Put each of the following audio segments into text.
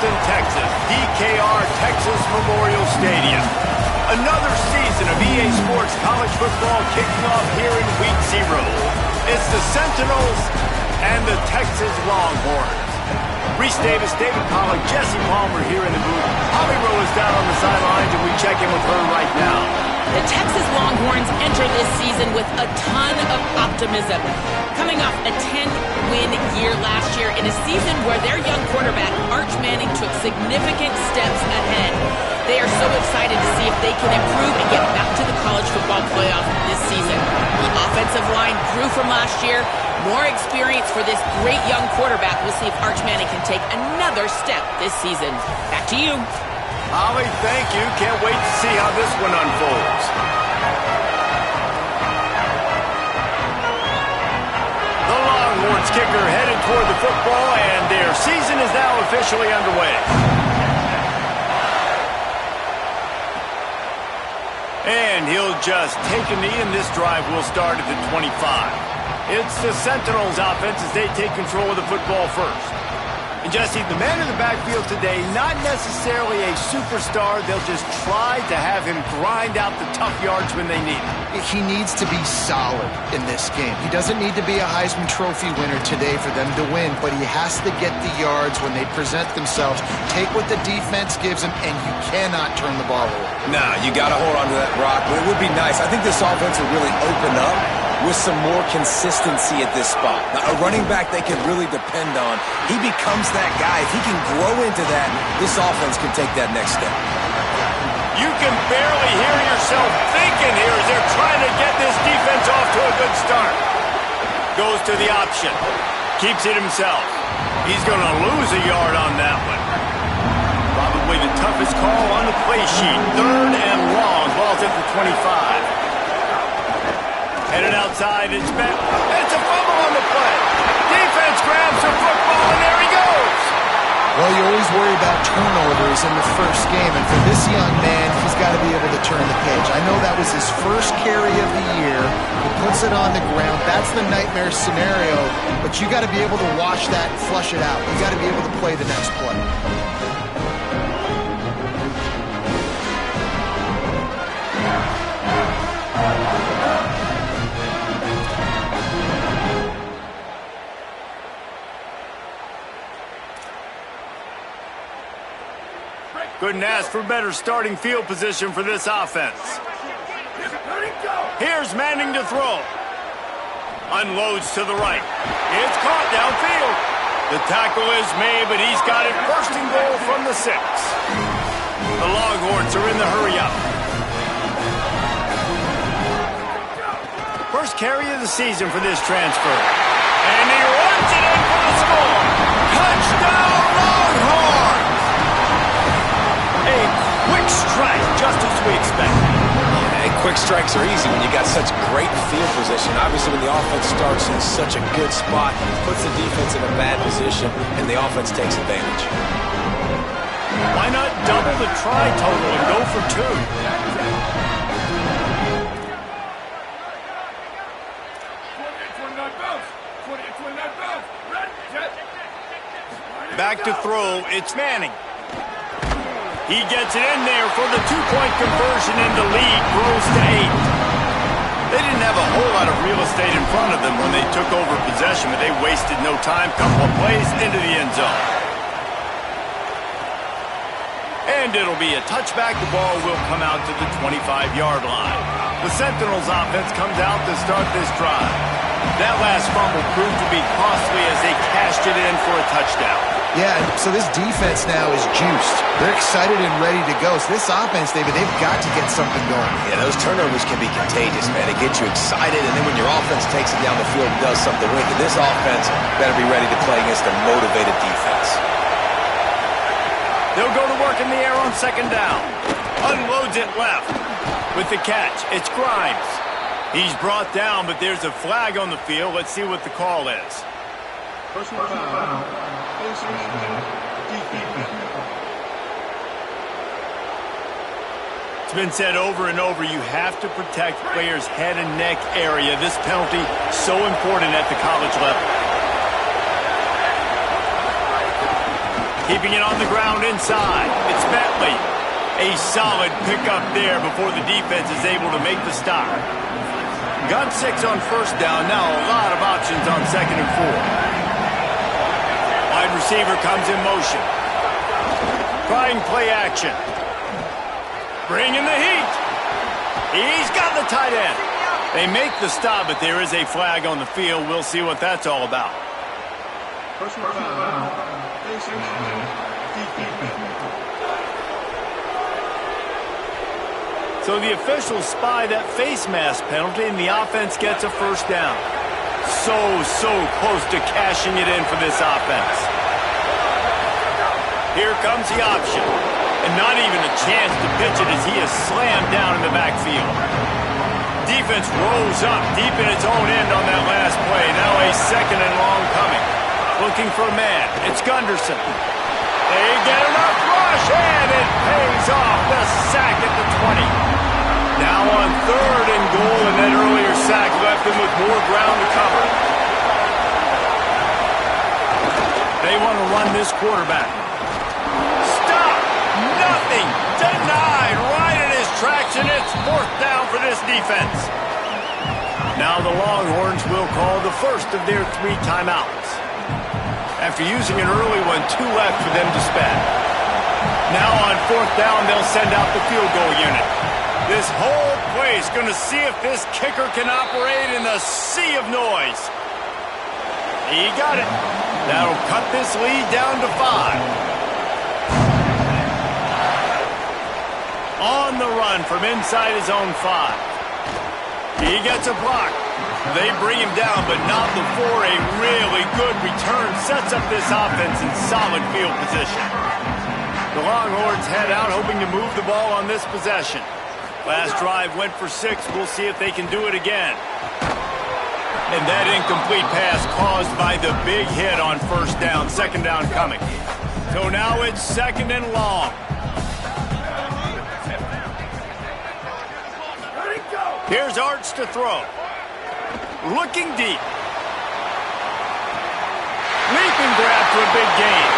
Houston, Texas, DKR Texas Memorial Stadium. Another season of EA Sports college football kicking off here in Week 0. It's the Sentinels and the Texas Longhorns. Reese Davis, David Pollack, Jesse Palmer here in the booth. Holly Rowe is down on the sidelines, and we check in with her right now. The Texas Longhorns enter this season with a ton of optimism. Coming off a 10-win year last year in a season where their young quarterback, Arch Manning, took significant steps ahead. They are so excited to see if they can improve and get back to the college football playoff this season. The offensive line grew from last year. More experience for this great young quarterback. We'll see if Arch Manning can take another step this season. Back to you. Holly, thank you. Can't wait to see how this one unfolds. The Longhorns kicker headed toward the football, and their season is now officially underway. And he'll just take a knee, and this drive will start at the 25. It's the Sentinels offense as they take control of the football first. And Jesse, the man in the backfield today, not necessarily a superstar. They'll just try to have him grind out the tough yards when they need it. He needs to be solid in this game. He doesn't need to be a Heisman Trophy winner today for them to win, but he has to get the yards when they present themselves. Take what the defense gives him, and you cannot turn the ball over. Nah, you got to hold on to that rock. But it would be nice. I think this offense will really open up with some more consistency at this spot. Now, a running back they can really depend on. He becomes that guy. If he can grow into that, this offense can take that next step. You can barely hear yourself thinking here as they're trying to get this defense off to a good start. Goes to the option. Keeps it himself. He's going to lose a yard on that one. Probably the toughest call on the play sheet. 3rd and long. Ball's at the 25. Headed outside, it's back. It's a fumble on the play. Defense grabs the football, and there he goes. Well, you always worry about turnovers in the first game, and for this young man, he's got to be able to turn the page. I know that was his first carry of the year. He puts it on the ground. That's the nightmare scenario, but you got to be able to watch that and flush it out. You got to be able to play the next play. Couldn't ask for better starting field position for this offense. Here's Manning to throw. Unloads to the right. It's caught downfield. The tackle is made, but he's got it first and goal from the 6. The Longhorns are in the hurry-up. First carry of the season for this transfer. And he runs it in for the score. Touchdown, Longhorns! A quick strike, just as we expected. Yeah, quick strikes are easy when you got such great field position. Obviously, when the offense starts in such a good spot, puts the defense in a bad position, and the offense takes advantage. Why not double the try total and go for 2? Back to throw, it's Manning. He gets it in there for the 2-point conversion, and the lead grows to 8. They didn't have a whole lot of real estate in front of them when they took over possession, but they wasted no time. Couple of plays into the end zone. And it'll be a touchback. The ball will come out to the 25-yard line. The Sentinels offense comes out to start this drive. That last fumble proved to be costly as they cashed it in for a touchdown. Yeah, so this defense now is juiced. They're excited and ready to go. So this offense, David, they've got to get something going. Yeah, those turnovers can be contagious, man. It gets you excited, and then when your offense takes it down the field and does something with it, this offense better be ready to play against a motivated defense. They'll go to work in the air on 2nd down. Unloads it left. With the catch, it's Grimes. He's brought down, but there's a flag on the field. Let's see what the call is. Personal foul. It's been said over and over, you have to protect players' head and neck area. This penalty, so important at the college level. Keeping it on the ground inside. It's Bentley. A solid pickup there before the defense is able to make the stop. Got 6 on first down. Now a lot of options on 2nd and 4. Wide receiver comes in motion. Trying play action. Bringing the heat. He's got the tight end. They make the stop, but there is a flag on the field. We'll see what that's all about. Personal foul. So the officials spy that face mask penalty, and the offense gets a first down. So close to cashing it in for this offense. Here comes the option. And not even a chance to pitch it as he is slammed down in the backfield. Defense rolls up deep in its own end on that last play. Now a 2nd and long coming. Looking for a man. It's Gunderson. They get enough rush, and it pays off. The sack at the 20. Now on 3rd and goal, and that earlier sack left them with more ground to cover. They want to run this quarterback. Stop! Nothing! Denied right in his tracks, and it's 4th down for this defense. Now the Longhorns will call the first of their 3 timeouts. After using an early one, 2 left for them to spend. Now on 4th down, they'll send out the field goal unit. This whole place going to see if this kicker can operate in the sea of noise. He got it. That'll cut this lead down to 5. On the run from inside his own 5. He gets a block. They bring him down, but not before a really good return sets up this offense in solid field position. The Longhorns head out hoping to move the ball on this possession. Last drive went for 6. We'll see if they can do it again. And that incomplete pass caused by the big hit on 1st down. 2nd down coming. So now it's 2nd and long. Here's Arch to throw. Looking deep. Leaping grab for a big gain.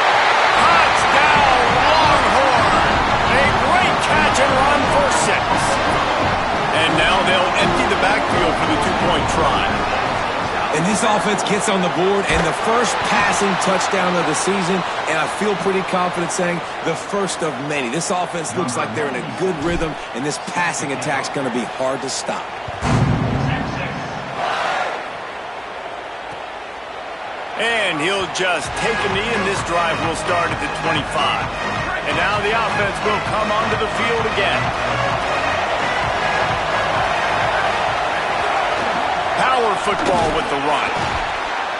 Touchdown, Longhorn. A great catch and run for 6. And now they'll empty the backfield for the 2-point try. And this offense gets on the board, and the first passing touchdown of the season, and I feel pretty confident saying the first of many. This offense looks like they're in a good rhythm, and this passing attack's going to be hard to stop. And he'll just take a knee, and this drive will start at the 25. And now the offense will come onto the field again. Power football with the run.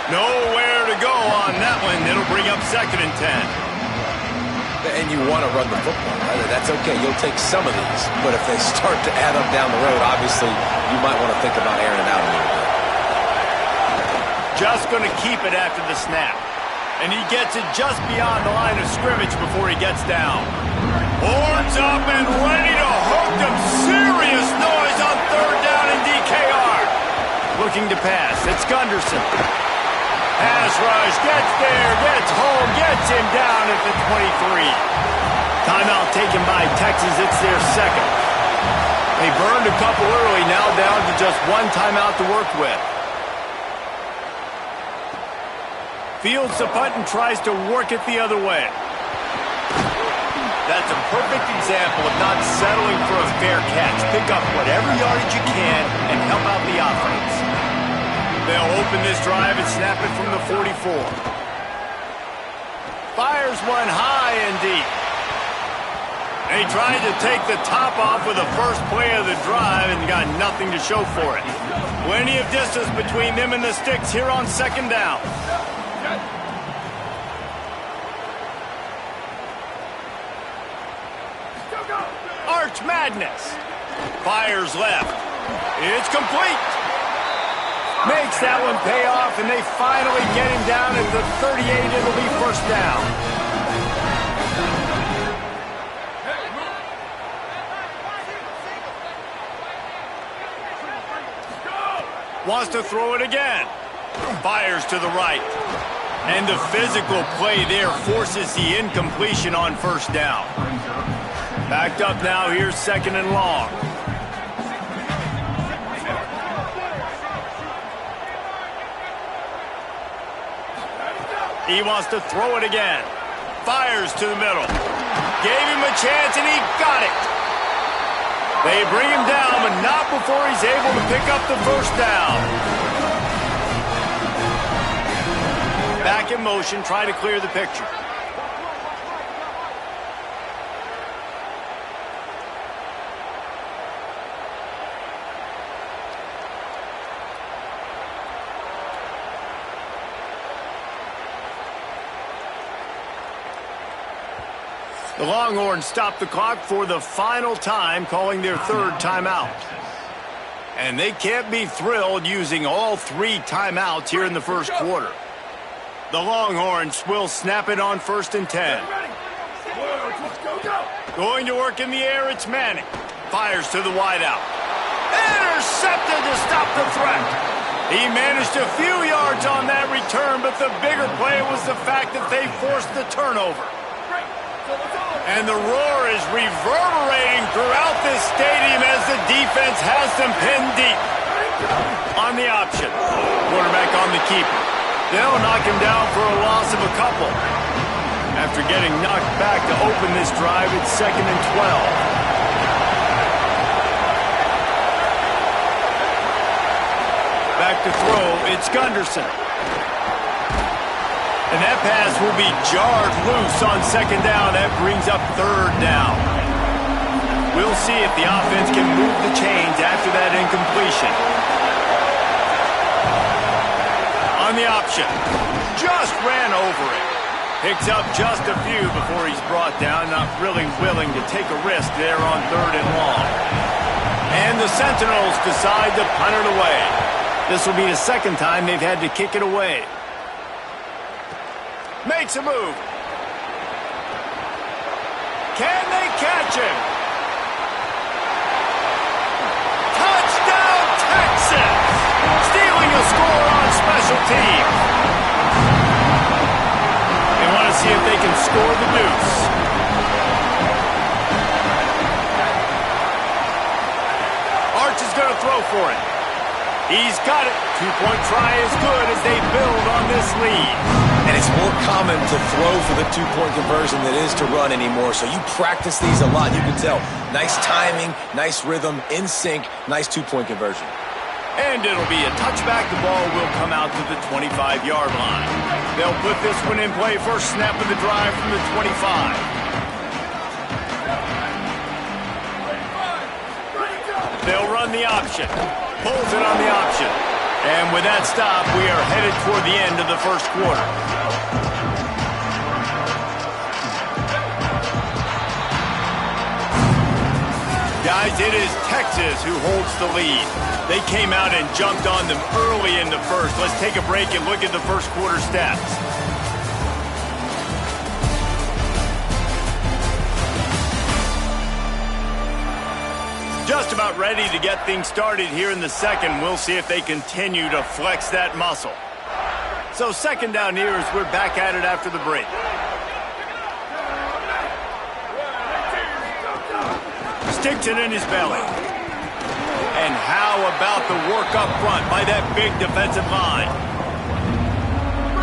Nowhere to go on that one. It'll bring up 2nd and 10. And you want to run the football, right? That's okay. You'll take some of these. But if they start to add up down the road, obviously you might want to think about airing it out a little bit. Just going to keep it after the snap. And he gets it just beyond the line of scrimmage before he gets down. Horns up and ready to hook them. Serious noise on 3rd down in DKR. Looking to pass. It's Gunderson. Pass rush. Gets there. Gets home. Gets him down at the 23. Timeout taken by Texas. It's their 2nd. They burned a couple early. Now down to just 1 timeout to work with. Fields the punt and tries to work it the other way. That's a perfect example of not settling for a fair catch. Pick up whatever yardage you can and help out the offense. They'll open this drive and snap it from the 44. Fires one high and deep. They tried to take the top off with the first play of the drive and got nothing to show for it. Plenty of distance between them and the sticks here on 2nd down. Arch Madness. Fires left. It's complete. Makes that one pay off, and they finally get him down at the 38. It'll be 1st down. Wants to throw it again. Fires to the right. And the physical play there forces the incompletion on first down. Backed up now, here's 2nd and long. He wants to throw it again. Fires to the middle. Gave him a chance, and he got it. They bring him down, but not before he's able to pick up the first down. Back in motion, trying to clear the picture. The Longhorns stop the clock for the final time, calling their 3rd timeout. And they can't be thrilled using all 3 timeouts here in the first quarter. The Longhorns will snap it on 1st and 10. Going to work in the air, it's Manning. Fires to the wideout. Intercepted to stop the threat. He managed a few yards on that return, but the bigger play was the fact that they forced the turnover. And the roar is reverberating throughout this stadium as the defense has them pinned deep. On the option. Quarterback on the keeper. They'll knock him down for a loss of a couple. After getting knocked back to open this drive, it's 2nd and 12. Back to throw, it's Gunderson. And that pass will be jarred loose on 2nd down. That brings up 3rd down. We'll see if the offense can move the chains after that incompletion. On the option. Just ran over it. Picks up just a few before he's brought down. Not really willing to take a risk there on 3rd and long. And the Sentinels decide to punt it away. This will be the 2nd time they've had to kick it away. Makes a move. Can they catch him? Touchdown, Texas! Stealing a score on special teams. They want to see if they can score the deuce. Arch is going to throw for it. He's got it. 2-point try is good as they build on this lead. And it's more common to throw for the 2-point conversion than it is to run anymore. So you practice these a lot. You can tell. Nice timing, nice rhythm, in sync, nice 2-point conversion. And it'll be a touchback. The ball will come out to the 25-yard line. They'll put this one in play. First snap of the drive from the 25. They'll run the option. Pulls it on the option. And with that stop, we are headed toward the end of the first quarter. Guys, it is Texas who holds the lead. They came out and jumped on them early in the first. Let's take a break and look at the first quarter stats. Just about ready to get things started here in the second. We'll see if they continue to flex that muscle. So 2nd down here as we're back at it after the break. Sticks it in his belly. And how about the work up front by that big defensive line?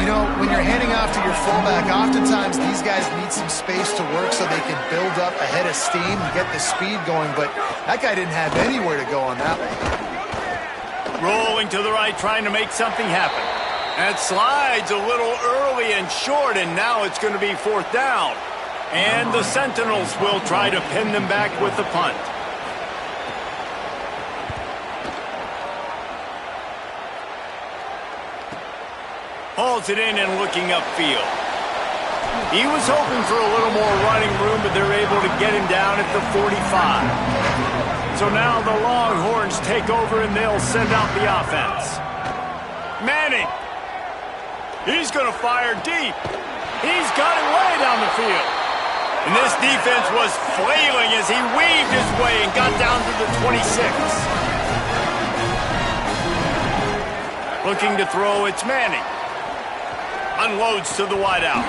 You know, when you're handing off to your fullback, oftentimes these guys need some space to work so they can build up a head of steam and get the speed going, but that guy didn't have anywhere to go on that one. Rolling to the right, trying to make something happen. That slides a little early and short, and now it's going to be 4th down. And the Sentinels will try to pin them back with the punt. Hauls it in and looking upfield. He was hoping for a little more running room, but they're able to get him down at the 45. So now the Longhorns take over and they'll send out the offense. Manning. He's going to fire deep. He's got it way down the field. And this defense was flailing as he weaved his way and got down to the 26. Looking to throw, it's Manning. Unloads to the wideout.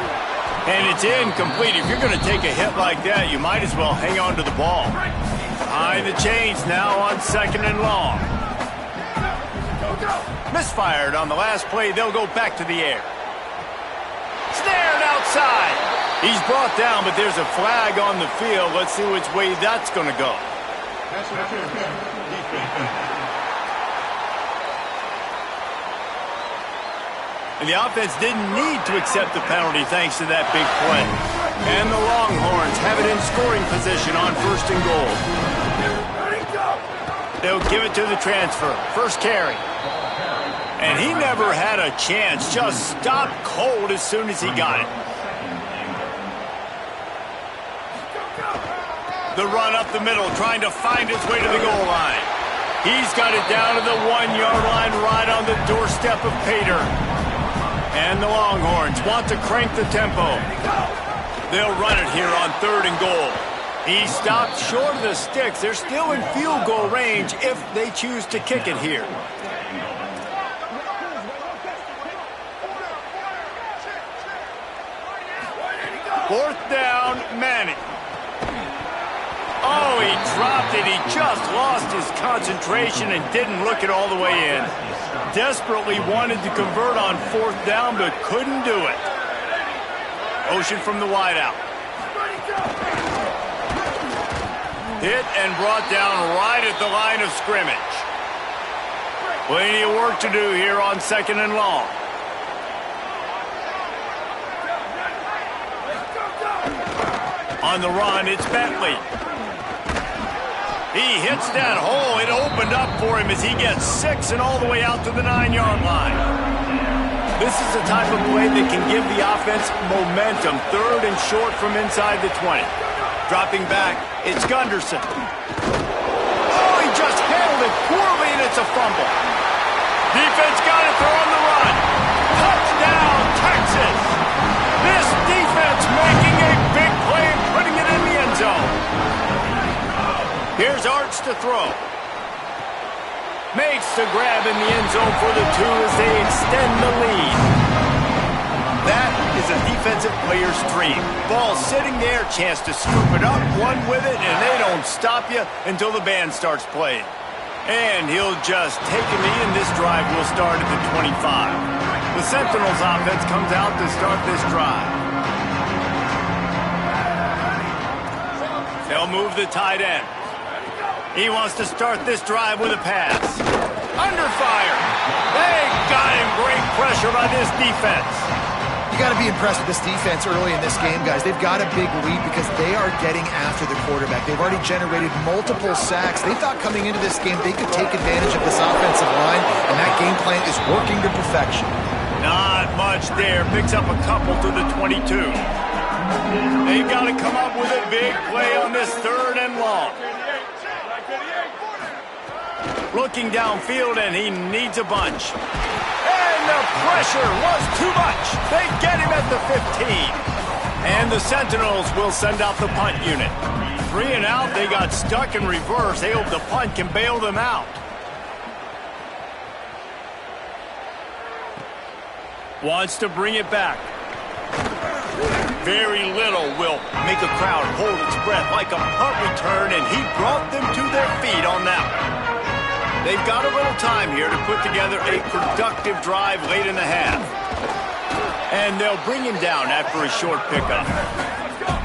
And it's incomplete. If you're going to take a hit like that, you might as well hang on to the ball. Behind the chains now on 2nd and long. Misfired on the last play. They'll go back to the air. Snared outside. He's brought down, but there's a flag on the field. Let's see which way that's going to go. And the offense didn't need to accept the penalty thanks to that big play. And the Longhorns have it in scoring position on 1st and goal. They'll give it to the transfer. First carry. And he never had a chance. Just stopped cold as soon as he got it. The run up the middle, trying to find his way to the goal line. He's got it down to the 1-yard line right on the doorstep of Pater. And the Longhorns want to crank the tempo. They'll run it here on 3rd and goal. He stopped short of the sticks. They're still in field goal range if they choose to kick it here. Fourth down, Manning. Oh, he dropped it. He just lost his concentration and didn't look it all the way in. Desperately wanted to convert on 4th down, but couldn't do it. Motion from the wideout. Hit and brought down right at the line of scrimmage. Plenty of work to do here on 2nd and long. On the run, it's Bentley. He hits that hole. It opened up for him as he gets 6 and all the way out to the 9-yard line. This is the type of play that can give the offense momentum. 3rd and short from inside the 20. Dropping back, it's Gunderson. Oh, he just handled it poorly, and it's a fumble. Defense got it, they're on the run. Touchdown, Texas. This defense making a big play and putting it in the end zone. Here's Arts to throw. Makes the grab in the end zone for the 2 as they extend the lead. That is a defensive player's dream. Ball sitting there, chance to scoop it up, one with it, and they don't stop you until the band starts playing. And he'll just take a knee, and this drive will start at the 25. The Sentinels offense comes out to start this drive. They'll move the tight end. He wants to start this drive with a pass. Under fire. They got him. Great pressure by this defense. You got to be impressed with this defense early in this game, guys. They've got a big lead because they are getting after the quarterback. They've already generated multiple sacks. They thought coming into this game they could take advantage of this offensive line, and that game plan is working to perfection. Not much there. Picks up a couple to the 22. They've got to come up with a big play on this 3rd and long. Looking downfield, and he needs a bunch. And the pressure was too much. They get him at the 15. And the Sentinels will send out the punt unit. 3 and out, they got stuck in reverse. They hope the punt can bail them out. Wants to bring it back. Very little will make a crowd hold its breath like a punt return, and he brought them to their feet on that one. They've got a little time here to put together a productive drive late in the half. And they'll bring him down after a short pickup.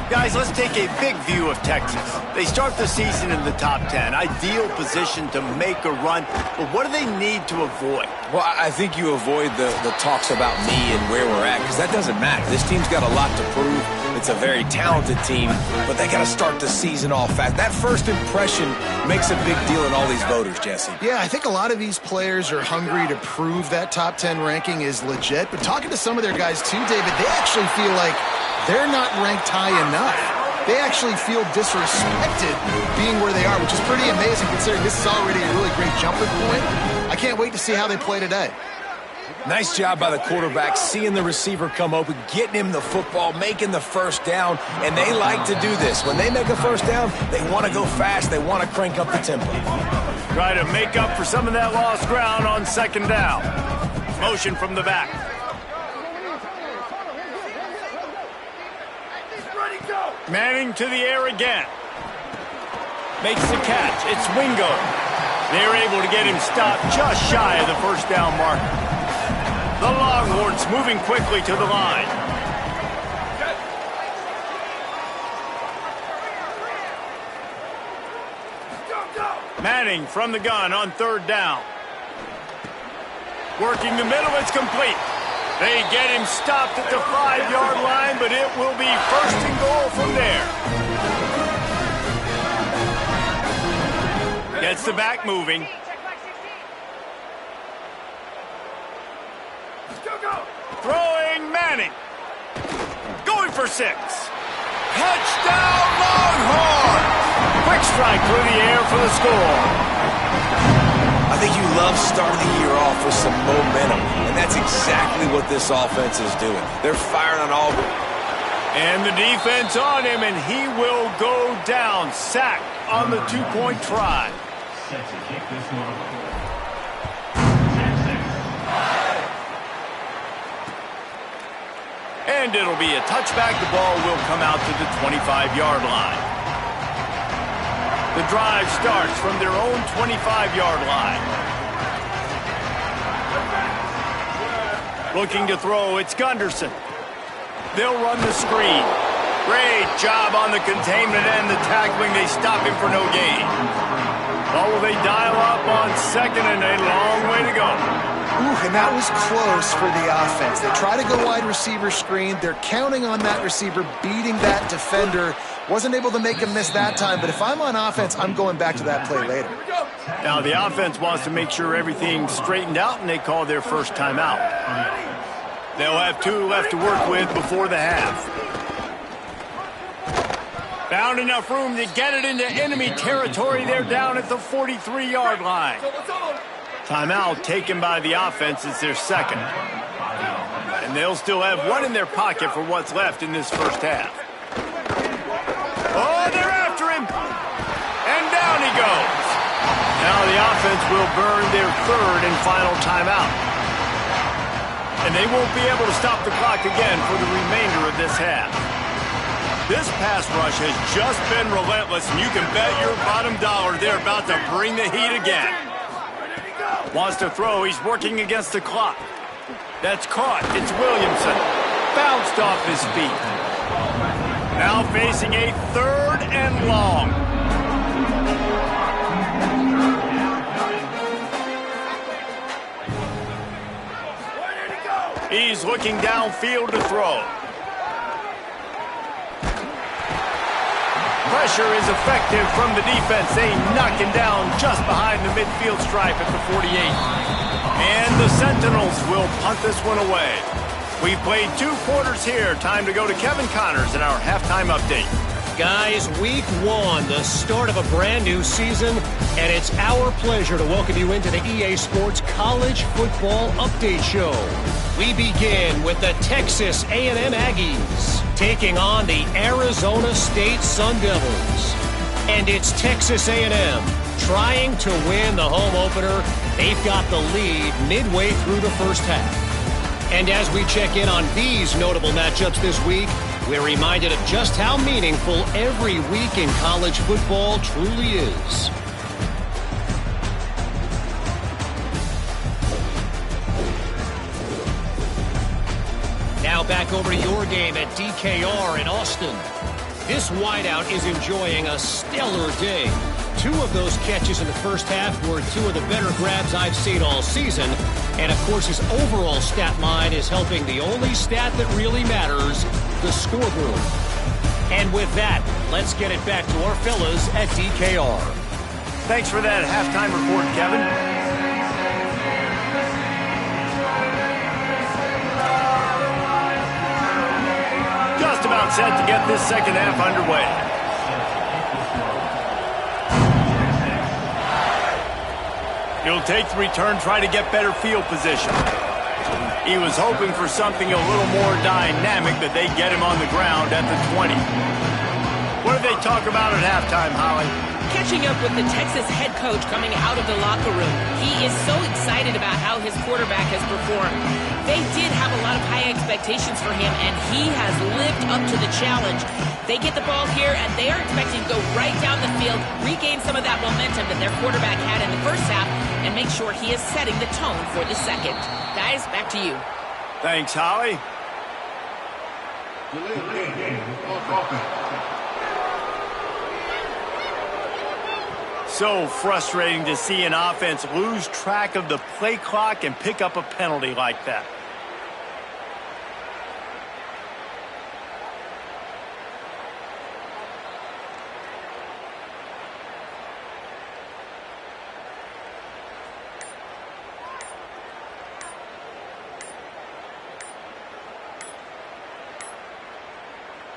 Guys, let's take a big view of Texas. They start the season in the top 10. Ideal position to make a run. But what do they need to avoid? Well, I think you avoid the talks about me and where we're at, because that doesn't matter. This team's got a lot to prove. It's a very talented team, but they got to start the season off fast. That first impression makes a big deal in all these voters, Jesse. Yeah, I think a lot of these players are hungry to prove that top 10 ranking is legit. But talking to some of their guys too, David, they actually feel like they're not ranked high enough. They actually feel disrespected being where they are, which is pretty amazing considering this is already a really great jumping point. I can't wait to see how they play today. Nice job by the quarterback, seeing the receiver come open, getting him the football, making the first down, and they like to do this. When they make a first down, they want to go fast. They want to crank up the tempo. Try to make up for some of that lost ground on 2nd down. Motion from the back. Manning to the air again. Makes the catch. It's Wingo. They're able to get him stopped just shy of the first down marker. The Longhorns moving quickly to the line. Manning from the gun on third down. Working the middle, it's complete. They get him stopped at the 5-yard line, but it will be first and goal from there. Gets the back moving. Throwing Manning. Going for 6. Touchdown Longhorns! Quick strike through the air for the score. I think you love starting the year off with some momentum, and that's exactly what this offense is doing. They're firing on all. And the defense on him, and he will go down. Sack on the 2-point try. And it'll be a touchback. The ball will come out to the 25-yard line. The drive starts from their own 25-yard line. Looking to throw, it's Gunderson. They'll run the screen. Great job on the containment and the tackling. They stop him for no gain. Oh, will they dial up on second, and a long way to go. Ooh, and that was close for the offense. They try to go wide receiver screen. They're counting on that receiver beating that defender. Wasn't able to make him miss that time, but if I'm on offense, I'm going back to that play later. Now the offense wants to make sure everything's straightened out, and they call their first timeout. They'll have 2 left to work with before the half. Found enough room to get it into enemy territory. They're down at the 43-yard line. Timeout taken by the offense. It's their second. And they'll still have 1 in their pocket for what's left in this first half. Oh, they're after him. And down he goes. Now the offense will burn their 3rd and final timeout. And they won't be able to stop the clock again for the remainder of this half. This pass rush has just been relentless, and you can bet your bottom dollar they're about to bring the heat again. Wants to throw. He's working against the clock. That's caught. It's Williamson. Bounced off his feet. Now facing a 3rd and long. He's looking downfield to throw. Pressure is effective from the defense. They knock him down just behind the midfield stripe at the 48. And the Sentinels will punt this one away. We've played 2 quarters here. Time to go to Kevin Connors in our halftime update. Guys, week 1, the start of a brand new season, and it's our pleasure to welcome you into the EA Sports College Football Update Show. We begin with the Texas A&M Aggies taking on the Arizona State Sun Devils. And it's Texas A&M trying to win the home opener. They've got the lead midway through the first half. And as we check in on these notable matchups this week, we're reminded of just how meaningful every week in college football truly is. Now back over to your game at DKR in Austin. This wideout is enjoying a stellar day. 2 of those catches in the first half were 2 of the better grabs I've seen all season. And, of course, his overall stat line is helping the only stat that really matters, the scoreboard. And with that, let's get it back to our fellas at DKR. Thanks for that halftime report, Kevin. Just about set to get this second half underway. He'll take the return, try to get better field position. He was hoping for something a little more dynamic, but they get him on the ground at the 20. What did they talk about at halftime, Holly? catching up with the Texas head coach coming out of the locker room. He is so excited about how his quarterback has performed. They did have a lot of high expectations for him, and he has lived up to the challenge. They get the ball here, and they are expecting to go right down the field, regain some of that momentum that their quarterback had in the first half, and make sure he is setting the tone for the second. Guys, back to you. Thanks, Holly. So frustrating to see an offense lose track of the play clock and pick up a penalty like that.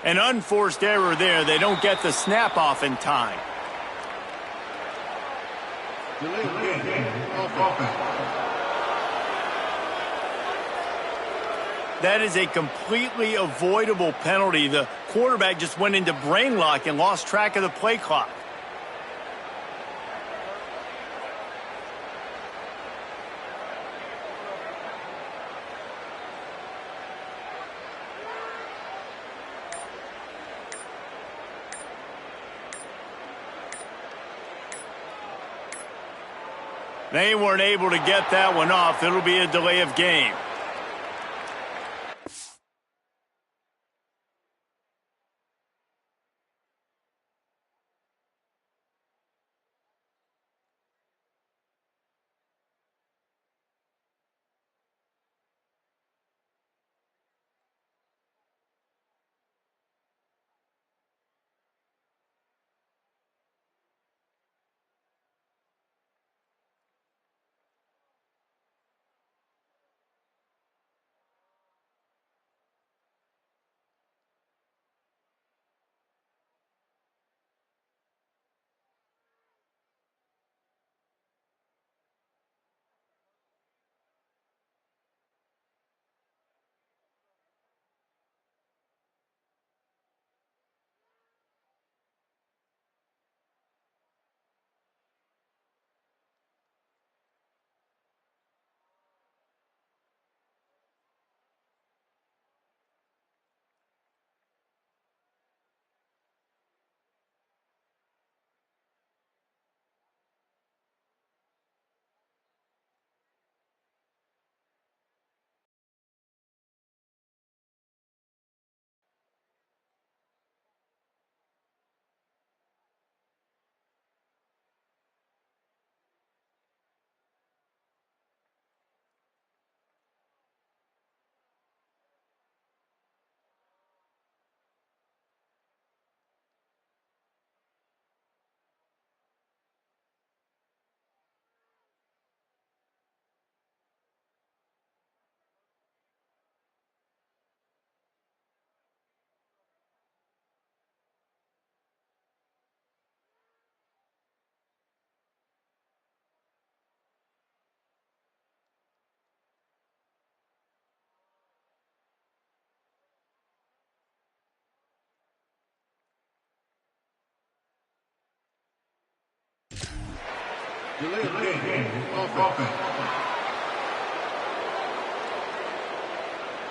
An unforced error there. They don't get the snap off in time. That is a completely avoidable penalty. The quarterback just went into brain lock and lost track of the play clock. They weren't able to get that one off. It'll be a delay of game.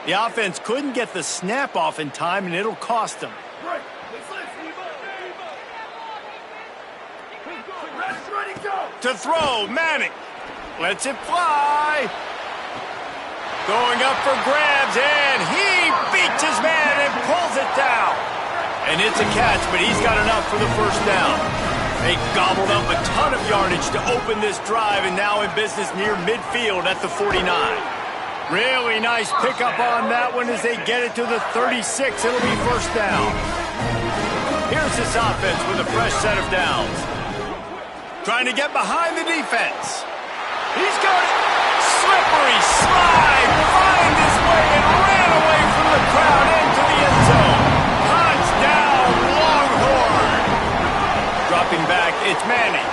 The offense couldn't get the snap off in time, and it'll cost them. To throw, Manning lets it fly. Going up for grabs, and he beats his man and pulls it down. And it's a catch, but he's got enough for the first down. They gobbled up a ton of yardage to open this drive, and now in business near midfield at the 49. Really nice pickup on that one as they get it to the 36. It'll be first down. Here's this offense with a fresh set of downs. Trying to get behind the defense. He's got it. Slippery slide. Find his way and ran away from the crowd into the end zone. Touchdown, Longhorn. Dropping back, it's Manning.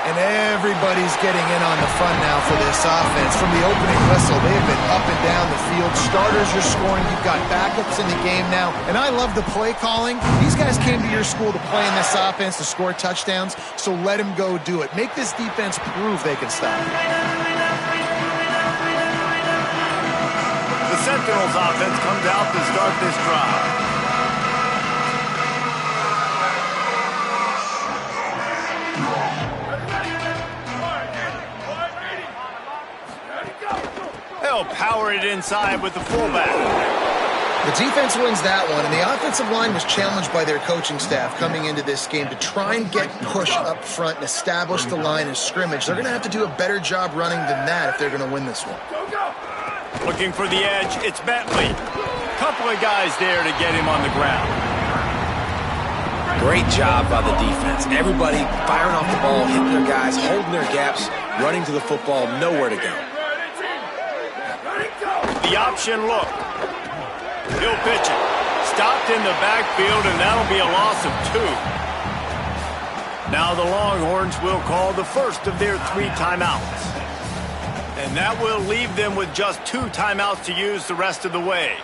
And everybody's getting in on the fun now for this offense. From the opening whistle, they've been up and down the field. Starters are scoring. You've got backups in the game now. And I love the play calling. These guys came to your school to play in this offense to score touchdowns, so let them go do it. Make this defense prove they can stop. The Sentinels offense comes out to start this drive. They'll power it inside with the fullback. The defense wins that one, and the offensive line was challenged by their coaching staff coming into this game to try and get push up front and establish the line of scrimmage. They're going to have to do a better job running than that if they're going to win this one. Looking for the edge, it's Bentley. Couple of guys there to get him on the ground. Great job by the defense. Everybody firing off the ball, hitting their guys, holding their gaps, running to the football, nowhere to go. The option look. He'll pitch it. Stopped in the backfield, and that'll be a loss of 2. Now the Longhorns will call the first of their 3 timeouts. And that will leave them with just 2 timeouts to use the rest of the way.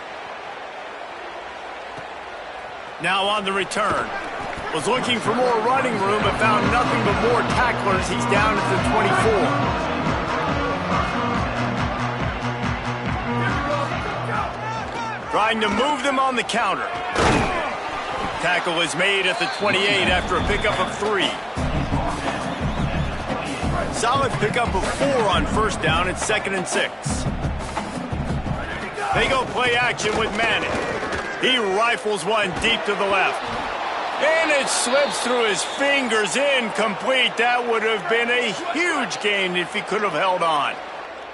Now on the return. Was looking for more running room, but found nothing but more tacklers. He's down at the 24. Trying to move them on the counter. Tackle is made at the 28 after a pickup of 3. Solid pickup of 4 on first down. It's 2nd and 6. They go play action with Manning. He rifles one deep to the left. And it slips through his fingers, incomplete. That would have been a huge gain if he could have held on.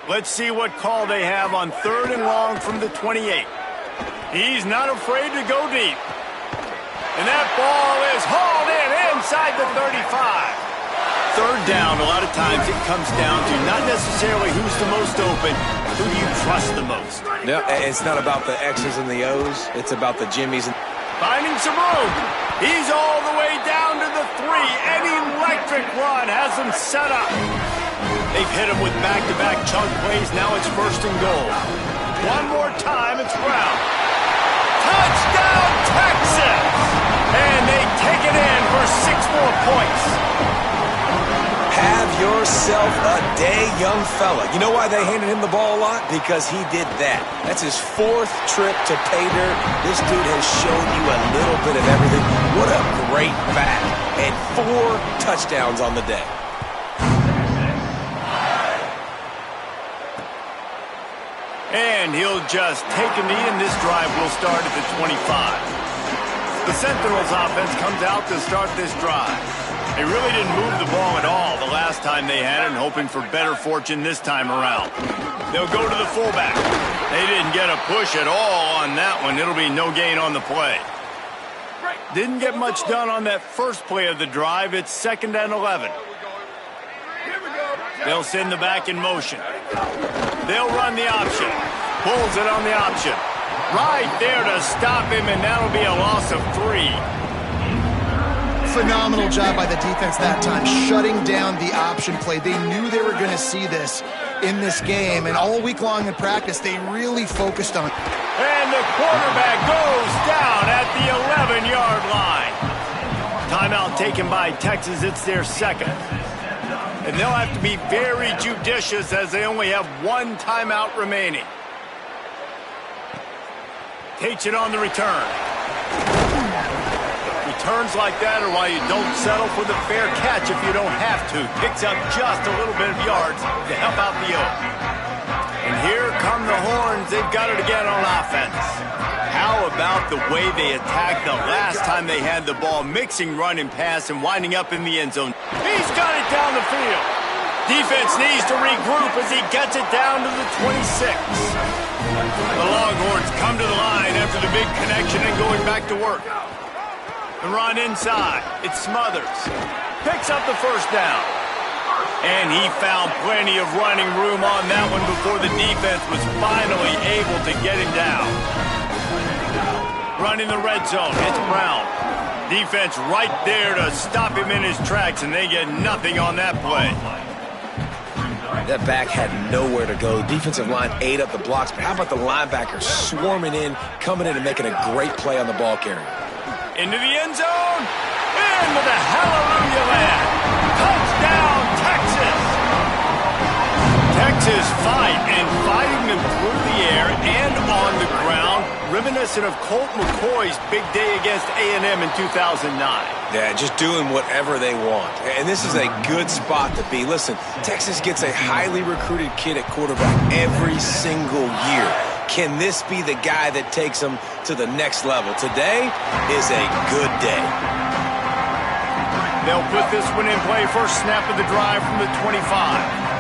Let's see what call they have on 3rd and long from the 28. He's not afraid to go deep. And that ball is hauled in inside the 35. 3rd down, a lot of times it comes down to not necessarily who's the most open, who do you trust the most. No, it's not about the X's and the O's. It's about the Jimmies. Finding some room. He's all the way down to the 3. An electric run has him set up. They've hit him with back-to-back chunk plays. Now it's 1st and goal. One more time, it's Brown. Touchdown, Texas! And they take it in for 6 more points. Have yourself a day, young fella. You know why they handed him the ball a lot? Because he did that. That's his 4th trip to pay dirt. This dude has shown you a little bit of everything. What a great back. And 4 touchdowns on the day. And he'll just take a knee, and this drive will start at the 25. The Sentinels offense comes out to start this drive. They really didn't move the ball at all the last time they had it, and hoping for better fortune this time around. They'll go to the fullback. They didn't get a push at all on that one. It'll be no gain on the play. Didn't get much done on that first play of the drive. It's 2nd and 11. They'll send the back in motion. They'll run the option. Pulls it on the option. Right there to stop him, and that'll be a loss of 3. Phenomenal job by the defense that time, shutting down the option play. They knew they were going to see this in this game, and all week long in practice, they really focused on it. And the quarterback goes down at the 11-yard line. Timeout taken by Texas. It's their 2nd. And they'll have to be very judicious as they only have 1 timeout remaining. Takes it on the return. Returns like that are why you don't settle for the fair catch if you don't have to. Picks up just a little bit of yards to help out the Oak. And here come the Horns. They've got it again on offense. How about the way they attacked the last time they had the ball, mixing run and pass and winding up in the end zone. He's got it down the field. Defense needs to regroup as he gets it down to the 26. The Longhorns come to the line after the big connection and going back to work. The run inside. It's Smothers. Picks up the 1st down. And he found plenty of running room on that one before the defense was finally able to get him down. Running the red zone. It's Brown. Defense right there to stop him in his tracks, and they get nothing on that play. That back had nowhere to go. Defensive line ate up the blocks, but how about the linebacker swarming in, coming in and making a great play on the ball carrier? Into the end zone. In with a hallelujah land. Touchdown, Texas. Texas fighting them through the air and on the ground, reminiscent of Colt McCoy's big day against A&M in 2009. Yeah, just doing whatever they want. And this is a good spot to be. Listen, Texas gets a highly recruited kid at quarterback every single year. Can this be the guy that takes them to the next level? Today is a good day. They'll put this one in play. First snap of the drive from the 25.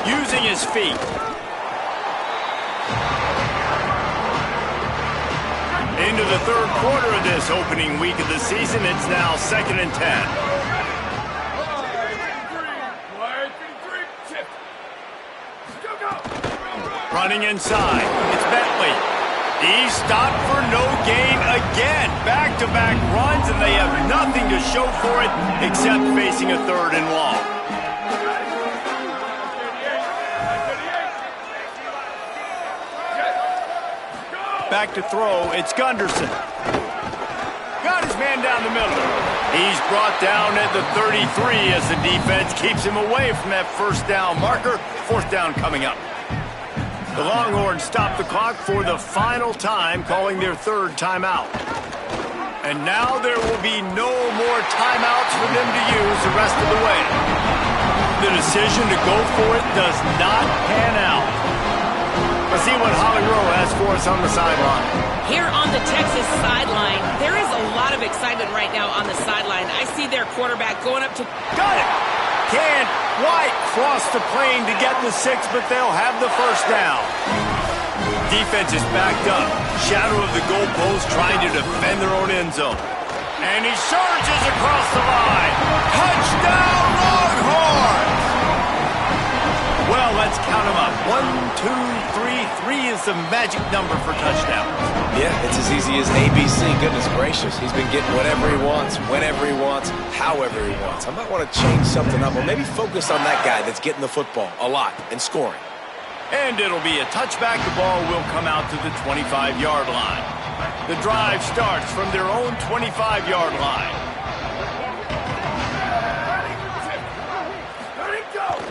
Using his feet. Into the third quarter of this opening week of the season, it's now 2nd and 10. Running inside, it's Bentley. He's stopped for no gain again. Back-to-back runs, and they have nothing to show for it except facing a 3rd and long. Back to throw, it's Gunderson. Got his man down the middle. He's brought down at the 33 as the defense keeps him away from that first down marker. 4th down coming up. The Longhorns stop the clock for the final time, calling their 3rd timeout. And now there will be no more timeouts for them to use the rest of the way. The decision to go for it does not pan out. Let's see what Holly Rowe has for us on the sideline. Here on the Texas sideline, there is a lot of excitement right now on the sideline. I see their quarterback going up to... Got it! Can't quite cross the plane to get the 6, but they'll have the first down. Defense is backed up. Shadow of the goalpost trying to defend their own end zone. And he surges across the line. Touchdown, Longhorns! Well, let's count them up. 1, 2, 3. 3 is the magic number for touchdowns. Yeah, it's as easy as ABC. Goodness gracious. He's been getting whatever he wants, whenever he wants, however he wants. I might want to change something up or maybe focus on that guy that's getting the football a lot and scoring. And it'll be a touchback. The ball will come out to the 25-yard line. The drive starts from their own 25-yard line.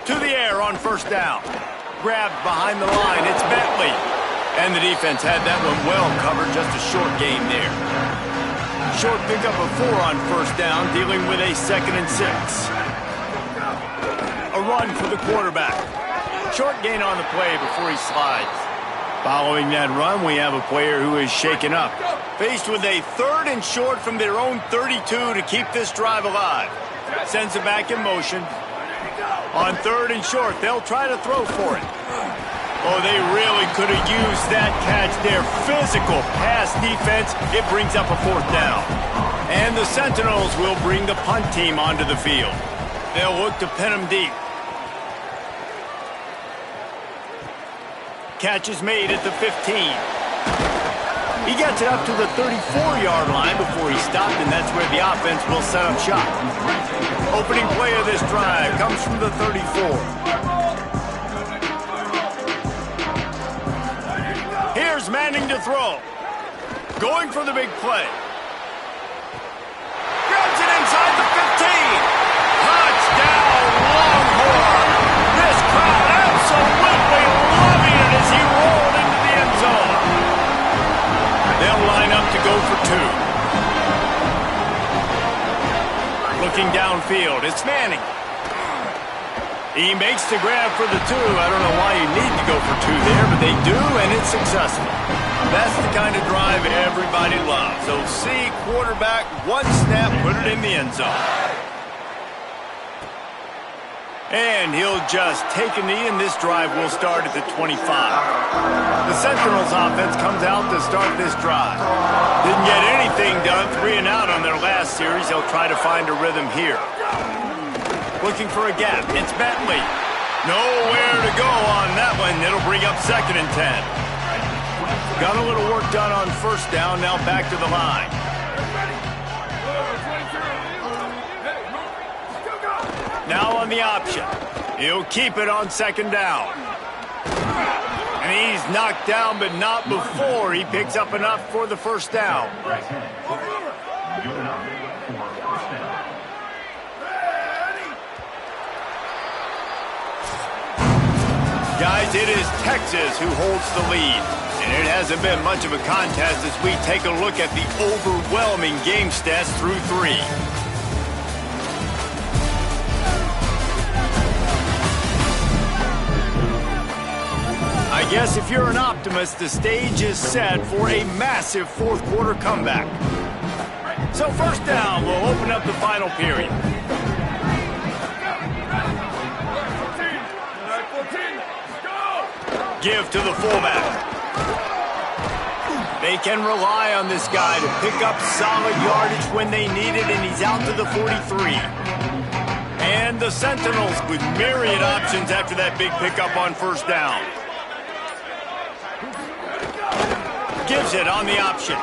To the air on first down. Grabbed behind the line. It's Bentley. And the defense had that one well covered. Just a short gain there. Short pickup of 4 on first down, dealing with a 2nd and 6. A run for the quarterback. Short gain on the play before he slides. Following that run, we have a player who is shaken up. Faced with a 3rd and short from their own 32 to keep this drive alive. Sends it back in motion. On 3rd and short, they'll try to throw for it. Oh, they really could have used that catch there. Physical pass defense. It brings up a 4th down. And the Sentinels will bring the punt team onto the field. They'll look to pin them deep. Catch is made at the 15. He gets it up to the 34-yard line before he stopped, and that's where the offense will set up shop. Opening play of this drive comes from the 34. Here's Manning to throw. Going for the big play. Grabs it inside the 15. Touchdown, Longhorn. This crowd absolutely loving it as he rolled into the end zone. They'll line up to go for 2. Looking downfield, it's Manning. He makes the grab for the 2. I don't know why you need to go for 2 there, but they do, and it's successful. That's the kind of drive everybody loves. So see quarterback, 1 snap, put it in the end zone. And he'll just take a knee, and this drive will start at the 25. The Sentinels offense comes out to start this drive. Didn't get anything done, 3 and out on their last series. They'll try to find a rhythm here. Looking for a gap. It's Bentley. Nowhere to go on that one. It'll bring up 2nd and 10. Got a little work done on first down, now back to the line. Now on the option. He'll keep it on second down. And he's knocked down, but not before he picks up enough for the first down. Guys, it is Texas who holds the lead. And it hasn't been much of a contest as we take a look at the overwhelming game stats through 3. I guess if you're an optimist, the stage is set for a massive fourth quarter comeback. So first down will open up the final period. Give to the fullback. They can rely on this guy to pick up solid yardage when they need it, and he's out to the 43. And the Sentinels with myriad options after that big pickup on first down. Gives it on the option.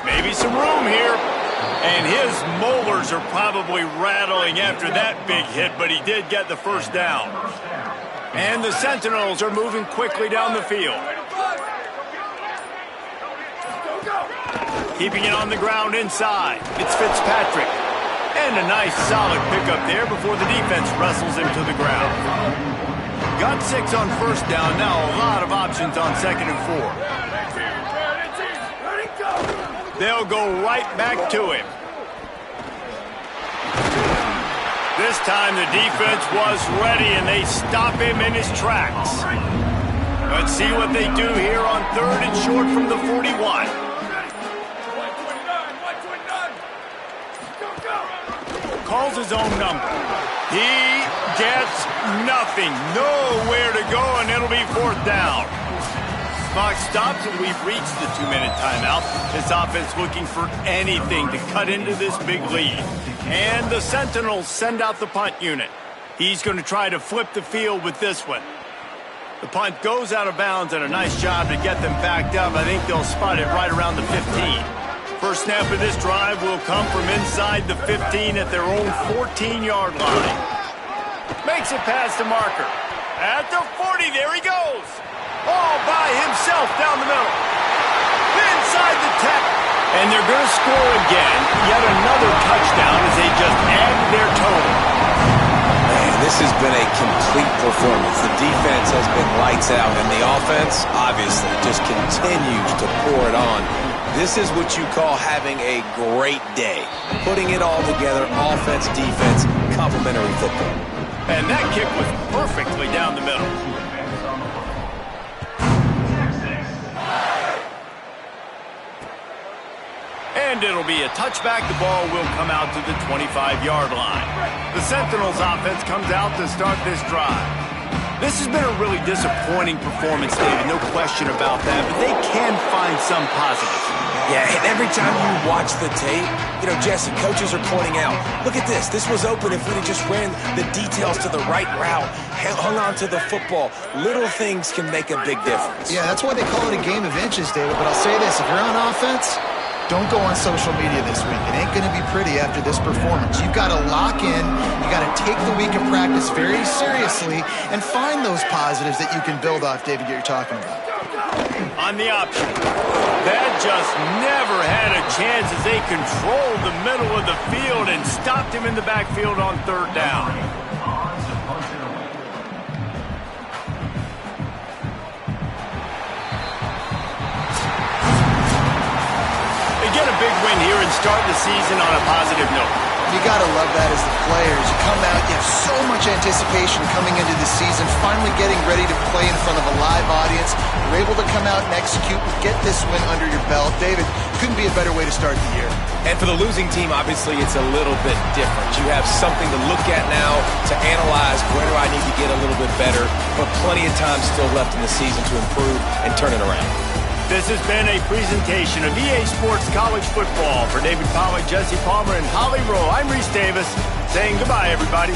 Maybe some room here. And his molars are probably rattling after that big hit, but he did get the first down. And the Sentinels are moving quickly down the field. Keeping it on the ground inside. It's Fitzpatrick. And a nice solid pickup there before the defense wrestles him to the ground. Got 6 on first down. Now a lot of options on second and 4. They'll go right back to him. This time the defense was ready and they stop him in his tracks. Let's see what they do here on third and short from the 41. Calls his own number. He gets nothing. Nowhere to go, and it'll be fourth down. Clock stops, and we've reached the 2-minute timeout. This offense looking for anything to cut into this big lead. And the Sentinels send out the punt unit. He's going to try to flip the field with this one. The punt goes out of bounds, and a nice job to get them backed up. I think they'll spot it right around the 15. First snap of this drive will come from inside the 15 at their own 14-yard line. Makes it past the marker. At the 40, there he goes. All by himself down the middle. Inside the 10. And they're going to score again. Yet another touchdown as they just add to their total. Man, this has been a complete performance. The defense has been lights out, and the offense, obviously, just continues to pour it on. This is what you call having a great day. Putting it all together, offense, defense, complementary football. And that kick was perfectly down the middle. And it'll be a touchback. The ball will come out to the 25-yard line. The Sentinels offense comes out to start this drive. This has been a really disappointing performance, David, no question about that, but they can find some positives. Yeah, and every time you watch the tape, you know, Jesse, coaches are pointing out, look at this. This was open if we'd have just ran the details to the right route, hung on to the football. Little things can make a big difference. Yeah, that's why they call it a game of inches, David. But I'll say this, if you're on offense, don't go on social media this week. It ain't going to be pretty after this performance. You've got to lock in. You got to take the week of practice very seriously and find those positives that you can build off, David, that you're talking about. On the option. That just never had a chance as they controlled the middle of the field and stopped him in the backfield on third down. They get a big win here and start the season on a positive note. You got to love that as the players. You come out, you have so much anticipation coming into the season, finally getting ready to play in front of a live audience. You're able to come out and execute and get this win under your belt. David, couldn't be a better way to start the year. And for the losing team, obviously, it's a little bit different. You have something to look at now to analyze where do I need to get a little bit better, but plenty of time still left in the season to improve and turn it around. This has been a presentation of EA Sports College Football. For David Pollack, Jesse Palmer, and Holly Rowe, I'm Reese Davis saying goodbye, everybody.